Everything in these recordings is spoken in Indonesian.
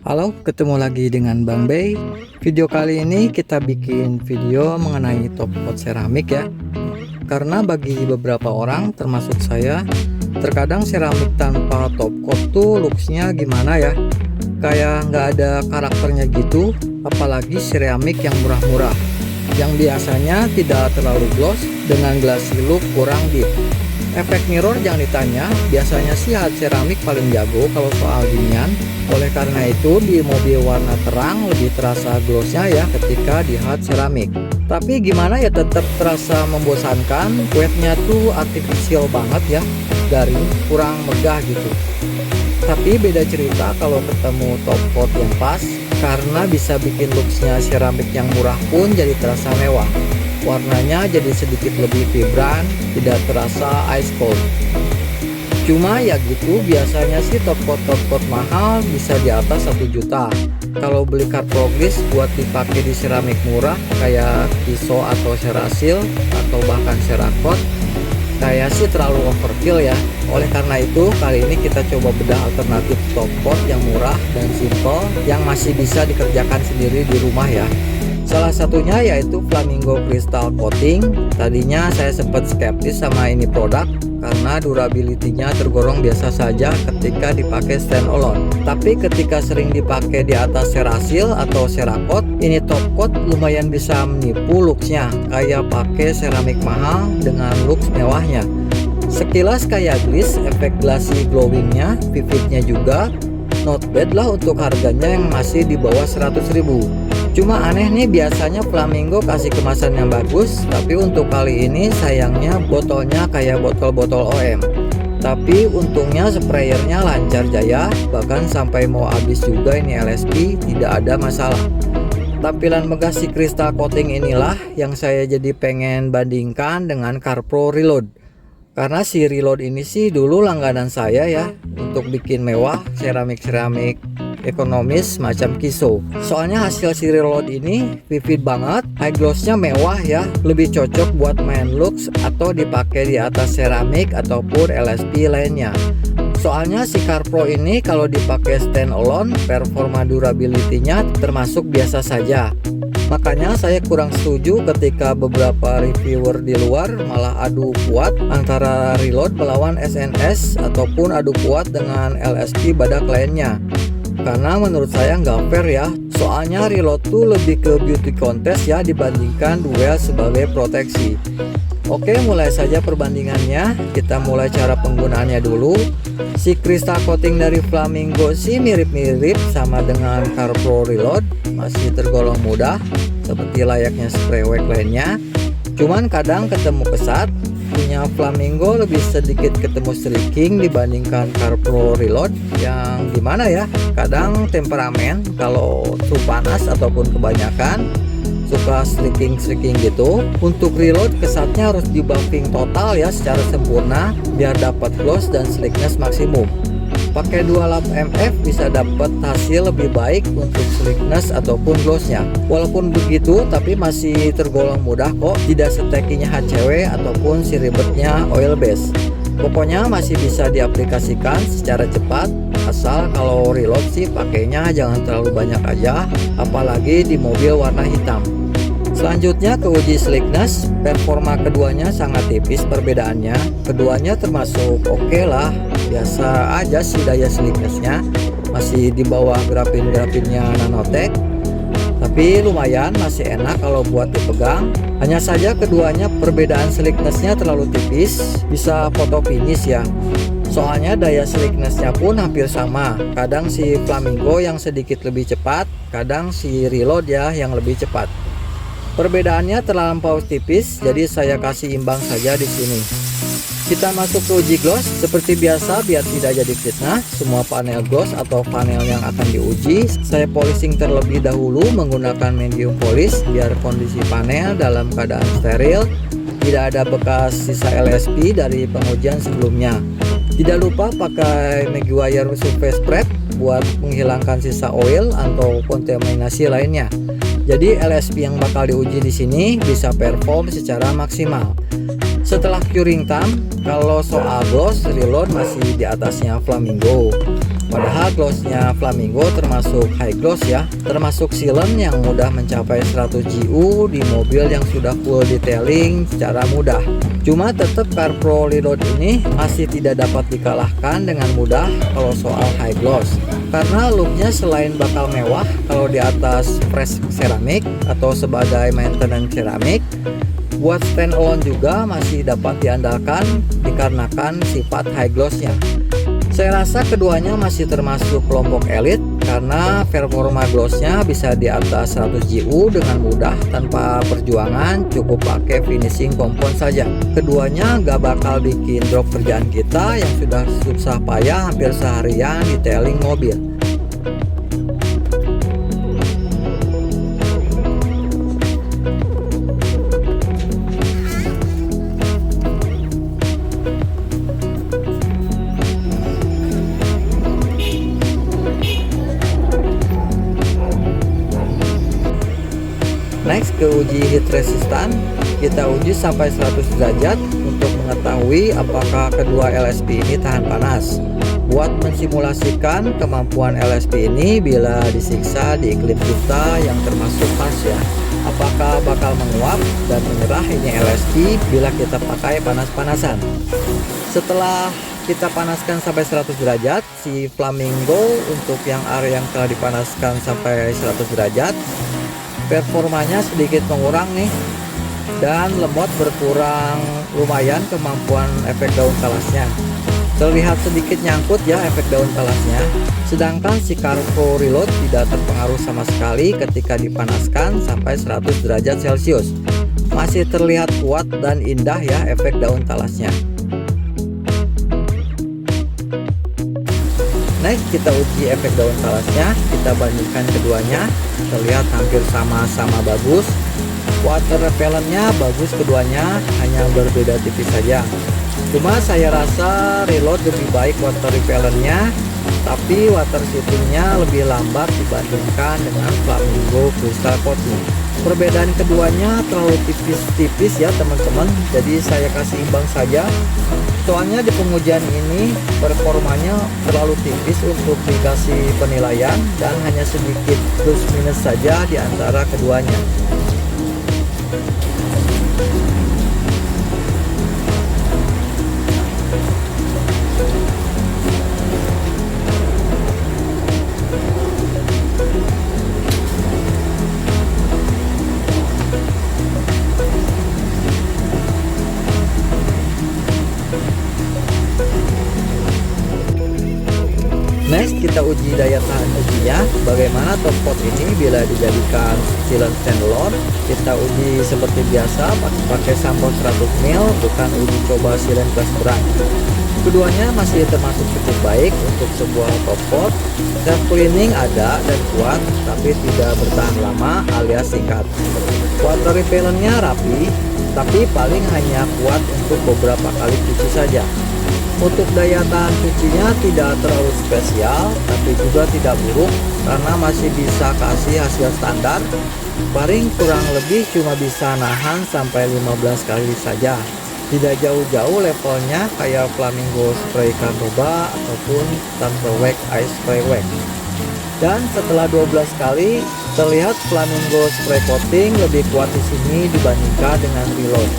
Halo, ketemu lagi dengan Bang Bey. Video kali ini kita bikin video mengenai top coat seramik ya. Karena bagi beberapa orang termasuk saya, terkadang seramik tanpa top coat tuh looksnya gimana ya, kayak nggak ada karakternya gitu. Apalagi seramik yang murah-murah, yang biasanya tidak terlalu gloss dengan glassy look kurang deep. Efek mirror jangan ditanya, biasanya sih hard seramik paling jago kalau soal dingin. Oleh karena itu di mobil warna terang lebih terasa glossnya ya ketika di hard seramik. Tapi gimana ya, tetap terasa membosankan. Wetnya tuh artificial banget ya, garing, kurang megah gitu. Tapi beda cerita kalau ketemu top coat yang pas, karena bisa bikin looksnya seramik yang murah pun jadi terasa mewah. Warnanya jadi sedikit lebih vibran, tidak terasa ice cold. Cuma ya gitu, biasanya sih top coat mahal bisa di atas 1 juta. Kalau beli car progress buat dipakai di seramik murah kayak Kiso atau Cerasil atau bahkan Cerakot, kayak sih terlalu overkill ya. Oleh karena itu kali ini kita coba bedah alternatif top coat yang murah dan simple yang masih bisa dikerjakan sendiri di rumah ya. Salah satunya yaitu Flamingo Crystal Coating. Tadinya saya sempat skeptis sama ini produk karena durability-nya tergolong biasa saja ketika dipakai stand alone. Tapi ketika sering dipakai di atas Cerasil atau Cerakot, ini top coat lumayan bisa menipu looksnya, kayak pakai seramik mahal dengan looks mewahnya. Sekilas kayak gliss, efek glassy glowingnya, vividnya juga not bad lah untuk harganya yang masih di bawah 100.000. Cuma aneh nih, biasanya Flamingo kasih kemasan yang bagus, tapi untuk kali ini sayangnya botolnya kayak botol-botol OM. Tapi untungnya sprayernya lancar jaya, bahkan sampai mau habis juga ini LSP tidak ada masalah. Tampilan megah si Crystal Coating inilah yang saya jadi pengen bandingkan dengan CarPro Reload. Karena si Reload ini sih dulu langganan saya ya, untuk bikin mewah seramik-seramik ekonomis macam Kiso. Soalnya hasil si Reload ini vivid banget, high glossnya mewah ya, lebih cocok buat main looks atau dipakai di atas seramik ataupun LSP lainnya. Soalnya si CarPro ini kalau dipakai stand alone, performa durability-nya termasuk biasa saja. Makanya saya kurang setuju ketika beberapa reviewer di luar malah adu kuat antara Reload melawan SNS ataupun adu kuat dengan LSP badak lainnya. Karena menurut saya nggak fair ya. Soalnya Reload tuh lebih ke beauty contest ya dibandingkan duel sebagai proteksi. Oke, mulai saja perbandingannya. Kita mulai cara penggunaannya dulu. Si Crystal Coating dari Flamingo sih mirip-mirip sama dengan CarPro Reload, masih tergolong mudah seperti layaknya spray wax lainnya. Cuman kadang ketemu kesat. Punya Flamingo lebih sedikit ketemu streaking dibandingkan CarPro Reload yang dimana ya, kadang temperamen kalau suhu panas ataupun kebanyakan suka streaking gitu. Untuk Reload kesatnya harus di buffing total ya secara sempurna biar dapat gloss dan slickness maksimum. Pakai 2 lap MF bisa dapat hasil lebih baik untuk slickness ataupun glossnya. Walaupun begitu tapi masih tergolong mudah kok, tidak setekinya HCW ataupun si ribetnya oil base. Pokoknya masih bisa diaplikasikan secara cepat, asal kalau Reload sih pakainya jangan terlalu banyak aja, apalagi di mobil warna hitam. Selanjutnya ke uji slickness. Performa keduanya sangat tipis perbedaannya. Keduanya termasuk oke lah, biasa aja sih daya slicknessnya, masih di bawah grafin-grafinnya Nanotech, tapi lumayan masih enak kalau buat dipegang. Hanya saja keduanya perbedaan slicknessnya terlalu tipis, bisa foto finish ya. Soalnya daya slicknessnya pun hampir sama, kadang si Flamingo yang sedikit lebih cepat, kadang si Reload ya yang lebih cepat. Perbedaannya terlampau tipis, jadi saya kasih imbang saja di sini. Kita masuk ke uji gloss. Seperti biasa, biar tidak jadi fitnah, semua panel gloss atau panel yang akan diuji saya polishing terlebih dahulu menggunakan medium polish biar kondisi panel dalam keadaan steril, tidak ada bekas sisa LSP dari pengujian sebelumnya. Tidak lupa pakai Meguiar Surface Prep buat menghilangkan sisa oil atau kontaminasi lainnya. Jadi LSP yang bakal diuji di sini bisa perform secara maksimal. Setelah curing time, kalau soal gloss, Reload masih di atasnya Flamingo. Padahal glossnya Flamingo termasuk high gloss ya, termasuk sealant yang mudah mencapai 100 GU di mobil yang sudah full detailing secara mudah. Cuma tetap Car Pro Reload ini masih tidak dapat dikalahkan dengan mudah kalau soal high gloss, karena looknya selain bakal mewah kalau di atas fresh ceramic atau sebagai maintenance ceramic, buat stand alone juga masih dapat diandalkan dikarenakan sifat high glossnya. Saya rasa keduanya masih termasuk kelompok elit karena performa glossnya bisa di atas 100 GU dengan mudah tanpa perjuangan, cukup pakai finishing kompon saja. Keduanya gak bakal bikin drop kerjaan kita yang sudah susah payah hampir seharian detailing mobil. Next ke uji heat resistant, kita uji sampai 100 derajat untuk mengetahui apakah kedua LSP ini tahan panas. Buat mensimulasikan kemampuan LSP ini bila disiksa di iklim kita yang termasuk pas ya. Apakah bakal menguap dan menyerah ini LSP bila kita pakai panas-panasan. Setelah kita panaskan sampai 100 derajat, si Flamingo untuk yang area yang telah dipanaskan sampai 100 derajat performanya sedikit mengurang nih, dan lemot berkurang lumayan kemampuan efek daun talasnya. Terlihat sedikit nyangkut ya efek daun talasnya, sedangkan si Car Pro Reload tidak terpengaruh sama sekali ketika dipanaskan sampai 100 derajat Celcius. Masih terlihat kuat dan indah ya efek daun talasnya. Next kita uji efek daun talasnya, kita bandingkan keduanya, terlihat hampir sama-sama bagus. Water repellentnya bagus keduanya, hanya berbeda tipis saja. Cuma saya rasa Reload lebih baik water repellentnya, tapi water shootingnya lebih lambat dibandingkan dengan Flamingo Crystal Coating. Perbedaan keduanya terlalu tipis-tipis ya teman-teman, jadi saya kasih imbang saja. Soalnya di pengujian ini performanya terlalu tipis untuk dikasih penilaian dan hanya sedikit plus minus saja di antara keduanya. Next kita uji daya tahan ujinya, bagaimana top coat ini bila dijadikan sealant standalone. Kita uji seperti biasa pakai sampel 100 ml, bukan uji coba sealant kelas berat. Keduanya masih termasuk cukup baik untuk sebuah top coat. Self cleaning ada dan kuat, tapi tidak bertahan lama alias singkat. Water repellentnya rapi, tapi paling hanya kuat untuk beberapa kali cuci saja. Untuk daya tahan cucinya tidak terlalu spesial, tapi juga tidak buruk karena masih bisa kasih hasil standar. Paling kurang lebih cuma bisa nahan sampai 15 kali saja. Tidak jauh-jauh levelnya kayak Flamingo Spray Carnauba ataupun Thunder Wax Ice Spray Wax. Dan setelah 12 kali, terlihat Flamingo Spray Coating lebih kuat di sini dibandingkan dengan Reload.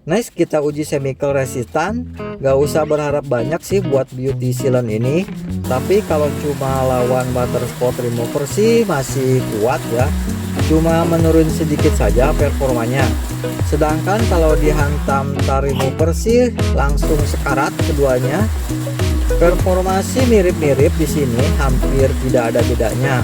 Nice, kita uji chemical resistant. Gak usah berharap banyak sih buat beauty sealant ini, tapi kalau cuma lawan water spot remover sih masih kuat ya, cuma menurun sedikit saja performanya. Sedangkan kalau dihantam tar remover sih langsung sekarat keduanya. Performa sih mirip-mirip di sini, hampir tidak ada bedanya.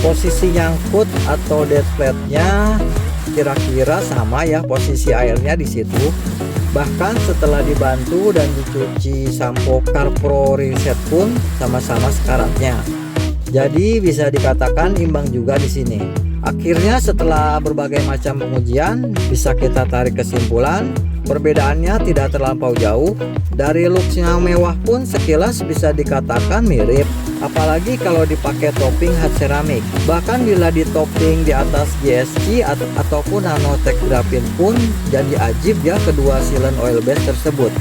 Posisi nyangkut atau dead flatnya kira-kira sama ya, posisi airnya di situ. Bahkan setelah dibantu dan dicuci sampo Carpro Reset pun sama-sama sekaratnya. Jadi bisa dikatakan imbang juga di sini. Akhirnya setelah berbagai macam pengujian bisa kita tarik kesimpulan perbedaannya tidak terlampau jauh. Dari looksnya mewah pun sekilas bisa dikatakan mirip, apalagi kalau dipakai topping hard ceramic. Bahkan bila di topping di atas GSC ataupun nanotech graphene pun jadi ajib ya kedua sealant oil base tersebut.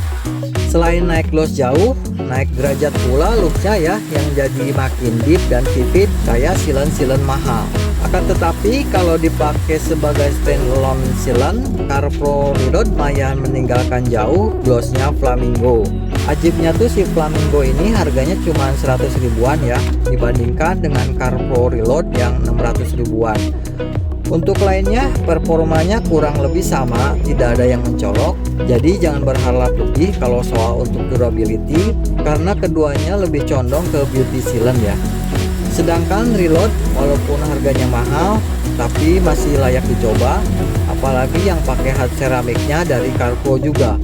Selain naik gloss jauh, naik derajat pula looknya ya, yang jadi makin deep dan vivid kayak sealant mahal. Akan tetapi kalau dipakai sebagai standalone sealant, Carpro Reload lumayan meninggalkan jauh glossnya Flamingo. Ajibnya tuh si Flamingo ini harganya cuma 100 ribuan ya, dibandingkan dengan Carpro Reload yang 600 ribuan. Untuk lainnya performanya kurang lebih sama, tidak ada yang mencolok. Jadi jangan berharap lebih kalau soal untuk durability, karena keduanya lebih condong ke beauty sealant ya. Sedangkan Reload walaupun harganya mahal tapi masih layak dicoba, apalagi yang pakai hard ceramiknya dari Carpro juga.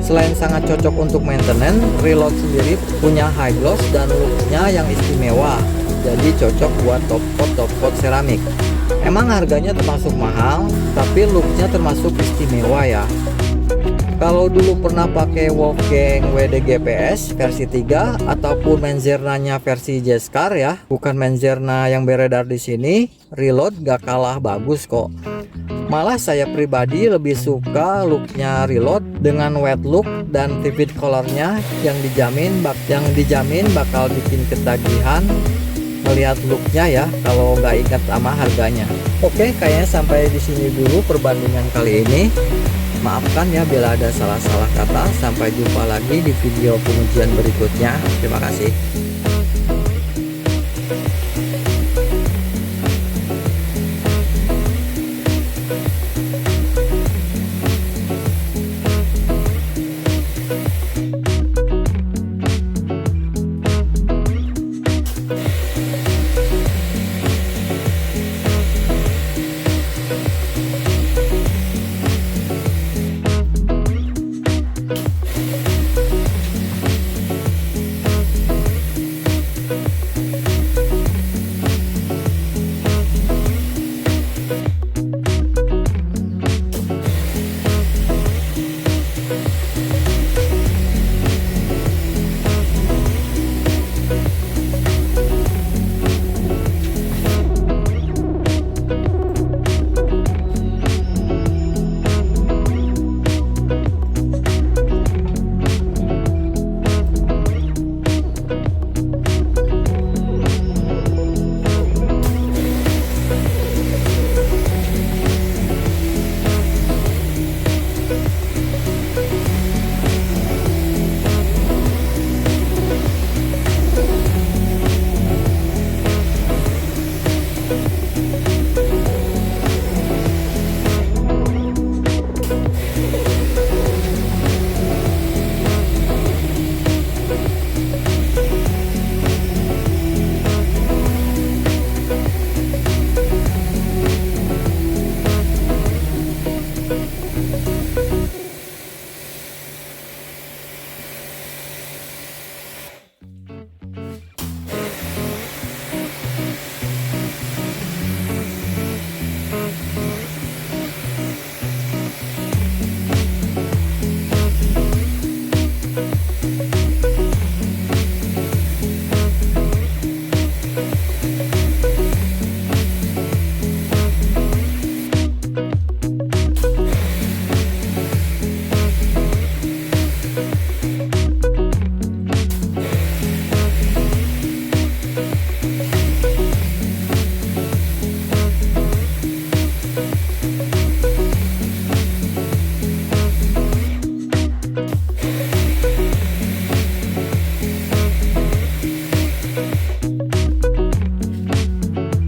Selain sangat cocok untuk maintenance, Reload sendiri punya high gloss dan looknya yang istimewa, jadi cocok buat top coat ceramik. Emang harganya termasuk mahal, tapi looknya termasuk istimewa ya. Kalau dulu pernah pakai Wolfgang WD-GPS versi 3 ataupun Menzernanya versi Jescar ya, bukan Menzerna yang beredar di sini, Reload gak kalah bagus kok. Malah saya pribadi lebih suka looknya Reload dengan wet look dan vivid colornya yang dijamin bakal bikin ketagihan melihat looknya ya kalau nggak ingat sama harganya. Oke, kayaknya sampai di sini dulu perbandingan kali ini. Maafkan ya bila ada salah-salah kata. Sampai jumpa lagi di video pengujian berikutnya. Terima kasih.